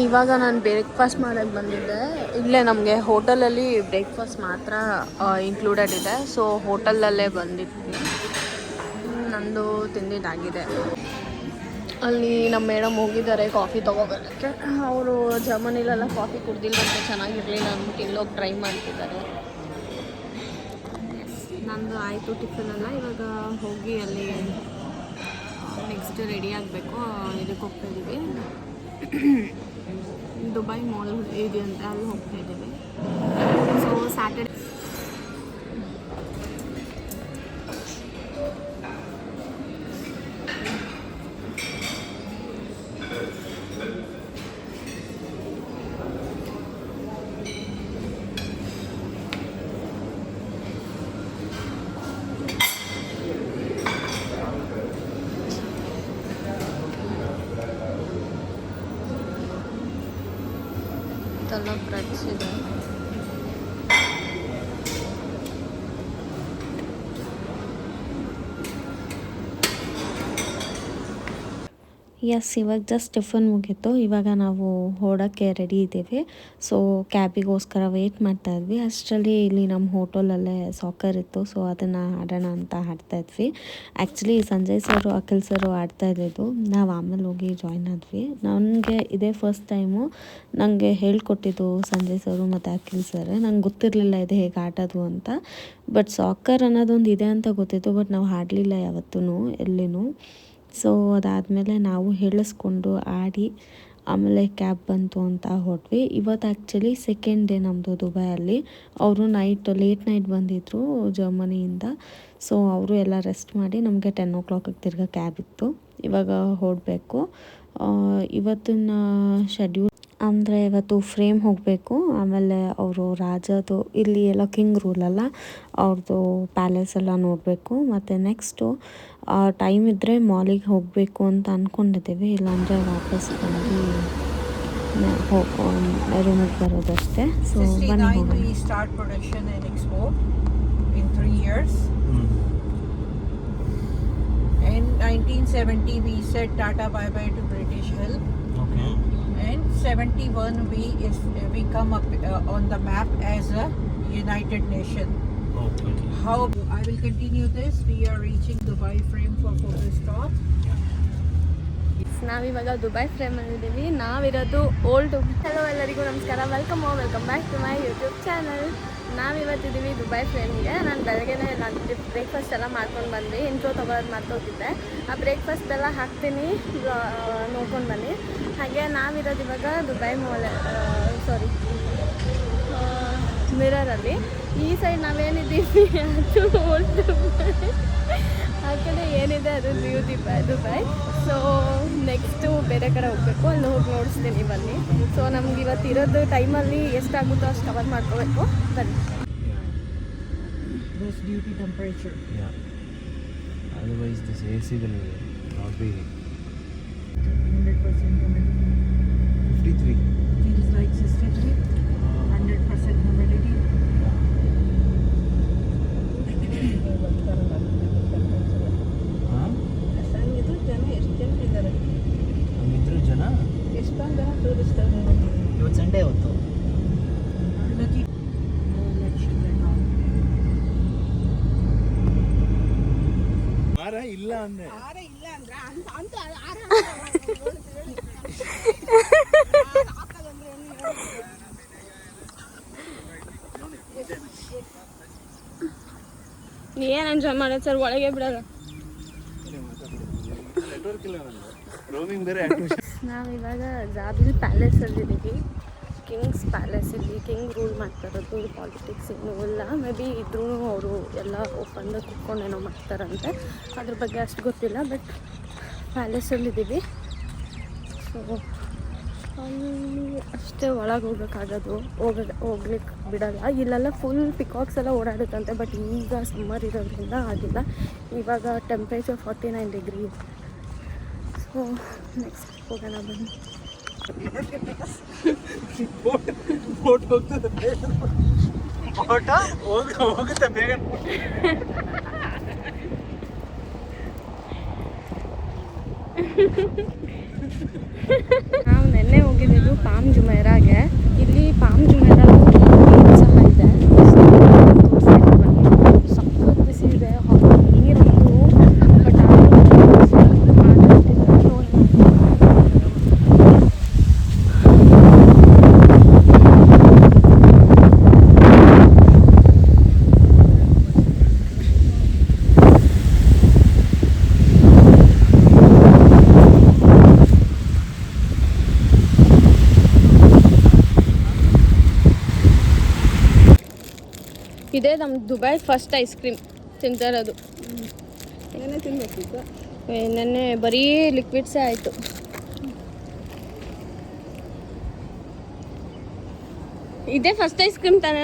ಇವಾಗ ನಾನು ಬ್ರೇಕ್ಫಾಸ್ಟ್ ಮಾಡೋಕ್ಕೆ ಬಂದಿದ್ದೆ. ಇಲ್ಲೇ ನಮಗೆ ಹೋಟೆಲಲ್ಲಿ ಬ್ರೇಕ್ಫಾಸ್ಟ್ ಮಾತ್ರ ಇನ್ಕ್ಲೂಡೆಡ್ ಇದೆ. ಸೊ ಹೋಟೆಲಲ್ಲೇ ಬಂದಿದ್ವಿ. ನಂದು ತಿಂದಿದ್ದಾಗಿದೆ. ಅಲ್ಲಿ ನಮ್ಮ ಮೇಡಮ್ ಹೋಗಿದ್ದಾರೆ ಕಾಫಿ ತೊಗೊಬರೋಕ್ಕೆ. ಅವರು ಜರ್ಮನಿಲೆಲ್ಲ ಕಾಫಿ ಕುಡ್ದಿಲ್ಲಂತೆ, ಚೆನ್ನಾಗಿರಲಿಲ್ಲ ಅಂದ್ಬಿಟ್ಟು ಇಲ್ಲೋಗಿ ಟ್ರೈ ಮಾಡ್ತಿದ್ದಾರೆ. ನಂದು ಆಯಿತು ಟಿಫಿನೆಲ್ಲ. ಇವಾಗ ಹೋಗಿ ಅಲ್ಲಿ ನೆಕ್ಸ್ಟ್ ರೆಡಿ ಆಗಬೇಕು. ಇದಕ್ಕೆ ಹೋಗ್ತಾ ಇದ್ದೀವಿ, ದುಬೈ ಮಾಲ್ ಇದೆಯಂತೆ, ಅಲ್ಲಿ ಹೋಗ್ತಾ ಇದ್ದೀವಿ. ಸೊ ಸ್ಯಾಟರ್ಡೆ ಬ್ರೆಡ್ಸ್ ಇದೆ. ಎಸ್, ಇವಾಗ ಜಸ್ಟ್ ಟಿಫನ್ ಮುಗೀತು. ಇವಾಗ ನಾವು ಹೊರಡೋಕ್ಕೆ ರೆಡಿ ಇದ್ದೀವಿ. ಸೊ ಕ್ಯಾಬಿಗೋಸ್ಕರ ವೆಯ್ಟ್ ಮಾಡ್ತಾ ಇದ್ವಿ. ಅಷ್ಟರಲ್ಲಿ ಇಲ್ಲಿ ನಮ್ಮ ಹೋಟೆಲಲ್ಲೇ ಸಾಕರ್ ಇತ್ತು. ಸೊ ಅದನ್ನು ಆಡೋಣ ಅಂತ ಆಡ್ತಾಯಿದ್ವಿ. ಆ್ಯಕ್ಚುಲಿ ಸಂಜಯ್ ಸರು ಅಖಿಲ್ ಸರು ಆಡ್ತಾಯಿದ್ದು, ನಾವು ಆಮೇಲೆ ಹೋಗಿ ಜಾಯ್ನ್ ಆದ್ವಿ. ನನಗೆ ಇದೇ ಫಸ್ಟ್ ಟೈಮು ನನಗೆ ಹೇಳ್ಕೊಟ್ಟಿದ್ದು ಸಂಜಯ್ ಸರು ಮತ್ತು ಅಖಿಲ್ ಸರ್. ನಂಗೆ ಗೊತ್ತಿರಲಿಲ್ಲ ಇದು ಹೇಗೆ ಆಡೋದು ಅಂತ. ಬಟ್ ಸಾಕರ್ ಅನ್ನೋದೊಂದು ಇದೆ ಅಂತ ಗೊತ್ತಿತ್ತು, ಬಟ್ ನಾವು ಆಡಲಿಲ್ಲ ಯಾವತ್ತೂ ಎಲ್ಲಿನೂ. ಸೊ ಅದಾದಮೇಲೆ ನಾವು ಹೇಳಿಸ್ಕೊಂಡು ಆಡಿ ಆಮೇಲೆ ಕ್ಯಾಬ್ ಬಂತು ಅಂತ ಹೊರಟ್ವಿ. ಇವತ್ತು ಆ್ಯಕ್ಚುಲಿ ಸೆಕೆಂಡ್ ಡೇ ನಮ್ಮದು ದುಬೈಯಲ್ಲಿ. ಅವರು ಲೇಟ್ ನೈಟ್ ಬಂದಿದ್ದರು ಜರ್ಮನಿಯಿಂದ. ಸೊ ಅವರು ಎಲ್ಲ ರೆಸ್ಟ್ ಮಾಡಿ ನಮಗೆ 10 o'clock ತಿರ್ಗಾ ಕ್ಯಾಬ್ ಇತ್ತು. ಇವಾಗ ಹೊರಡಬೇಕು. ಇವತ್ತಿನ ಶೆಡ್ಯೂಲ್ ಅಂದರೆ ಇವತ್ತು ಫ್ರೇಮ್ ಹೋಗಬೇಕು. ಆಮೇಲೆ ಅವರು ರಾಜದು ಇಲ್ಲಿ ಎಲ್ಲ ಕಿಂಗ್ ರೂಲಲ್ಲ, ಅವ್ರದ್ದು ಪ್ಯಾಲೇಸ್ ಎಲ್ಲ ನೋಡಬೇಕು. ಮತ್ತು ನೆಕ್ಸ್ಟು ಟೈಮ್ ಇದ್ದರೆ ಮಾಲಿಗೆ ಹೋಗಬೇಕು ಅಂತ ಅಂದ್ಕೊಂಡಿದ್ದೀವಿ. ಇಲ್ಲಾಂದರೆ ವಾಪಸ್ ಬಂದು ರೂಮಿಗೆ ಬರೋದಷ್ಟೇ. ಸೊ ಬನ್ನಿ ಹೋಗೋಣ. In 1970 we said Tata bye bye to British help. Okay. And 71 we come up on the map as a United Nation. Okay. How I will continue this. We are reaching Dubai frame for photo stop. ನಾವಿವಾಗ Dubai ಫ್ರೇಮಲ್ಲಿದ್ದೀವಿ. ನಾವಿರೋದು old. Hello ಎಲ್ಲರಿಗೂ ನಮಸ್ಕಾರ, welcome back to my YouTube channel. ನಾವಿವತ್ತಿದ್ದೀವಿ Dubai ಫ್ರೇಮ್ಗೆ. ನಾನು ಬೆಳಗ್ಗೆನೇ breakfast ಎಲ್ಲ ಮಾಡ್ಕೊಂಡು ಬಂದ್ವಿ. ಇಂಟ್ರೋ ತೊಗೊಳೋದು ಮಾಡ್ಕೋತಿದ್ದೆ. ಆ ಬ್ರೇಕ್ಫಾಸ್ಟ್ ಎಲ್ಲ ಹಾಕ್ತೀನಿ, ನೋಡ್ಕೊಂಡು ಬನ್ನಿ. ಹಾಗೆ ನಾವಿರೋದು ಇವಾಗ ದುಬೈ ಮಿರರಲ್ಲಿ. ಈ ಸೈಡ್ ನಾವೇನಿದ್ದೀವಿ ಅದು ಓಲ್ಡ್ ದುಬೈ, ಆ ಕಡೆ ಏನಿದೆ ಅದು ನ್ಯೂ ದುಬೈ. ಸೊ ನೆಕ್ಸ್ಟು ಬೇರೆ ಕಡೆ ಹೋಗಬೇಕು, ಅಲ್ಲಿ ಹೋಗಿ ನೋಡಿಸ್ತೀನಿ ಬನ್ನಿ. ಸೊ ನಮ್ಗೆ ಇವತ್ತು ಇರೋದು ಟೈಮಲ್ಲಿ ಎಷ್ಟಾಗುತ್ತೋ ಅಷ್ಟು ಕವರ್ ಮಾಡ್ಕೋಬೇಕು. ಬನ್ನಿ. This duty temperature. Yeah. Otherwise this AC will not be 100% humidity. 53. Feels like 63. 100% humidity. ಇವತ್ತು ಸಂಡೇ ಹೊತ್ತು ಇಲ್ಲ ಅಂದ್ರೆ ಏನು ಎಂಜಾಯ್ ಮಾಡೋದು ಸರ್, ಒಳಗೆ ಬಿಡಲ್ಲ. ನಾವಿವಾಗ ಜಾಬಿಲ್ ಪ್ಯಾಲೇಸಲ್ಲಿದ್ದೀವಿ. Kings palace. ಇಲ್ಲಿ ಕಿಂಗ್ ರೂಲ್ ಮಾಡ್ತಾ ಇರೋದು. ಪಾಲಿಟಿಕ್ಸ್ ಏನೂ ಇಲ್ಲ. ಮೇ ಬಿ ಇದ್ರೂ ಅವರು ಎಲ್ಲ ಒಪ್ಪಂದ ಕುತ್ಕೊಂಡೇನೋ ಮಾಡ್ತಾರಂತೆ, ಅದ್ರ ಬಗ್ಗೆ ಅಷ್ಟು ಗೊತ್ತಿಲ್ಲ. ಬಟ್ ಪ್ಯಾಲೇಸಲ್ಲಿದ್ದೀವಿ. ಸೊ ಅಲ್ಲಿ ಅಷ್ಟೇ ಒಳಗೆ ಹೋಗೋಕ್ಕಾಗೋದು, ಹೋಗ್ಲಿಕ್ಕೆ ಬಿಡಲ್ಲ. ಇಲ್ಲೆಲ್ಲ ಫುಲ್ ಪಿಕಾಕ್ಸ್ ಎಲ್ಲ ಓಡಾಡುತ್ತಂತೆ. ಬಟ್ ಈಗ ಸಮ್ಮರ್ ಇರೋದ್ರಿಂದ ಆಗಿಲ್ಲ. ಇವಾಗ ಟೆಂಪ್ರೇಚರ್ 49 ಡಿಗ್ರಿ. ಸೊ ನೆಕ್ಸ್ಟ್ ಹೋಗೋಣ ಬನ್ನಿ. ಹೋಗುತ್ತೆ ಬೇಗ. ನಾವು ನೆನ್ನೆ ಹೋಗಿದ್ದು ಪಾಮ್ ಜುಮೇರಾಗೆ. ಇಲ್ಲಿ ಪಾಮ್ ಜುಮೇರಾ ಸಹ ಇದೆ. ಸಖತ್ ಬಿಸಿ ಇದೆ, ನೀರಂತೂ ಬಟ್ ಇದೇ ನಮ್ಮ ದುಬೈ ಫಸ್ಟ್ ಐಸ್ ಕ್ರೀಮ್ ತಿಂತಾ ಇರೋದು. ಏನೇ ತಿನ್ಬೇಕಿತ್ತು? ನೆನ್ನೆ ಬರೀ ಲಿಕ್ವಿಡ್ಸೇ ಆಯಿತು. ಇದೇ ಫಸ್ಟ್ ಐಸ್ ಕ್ರೀಮ್ ತಾನೇ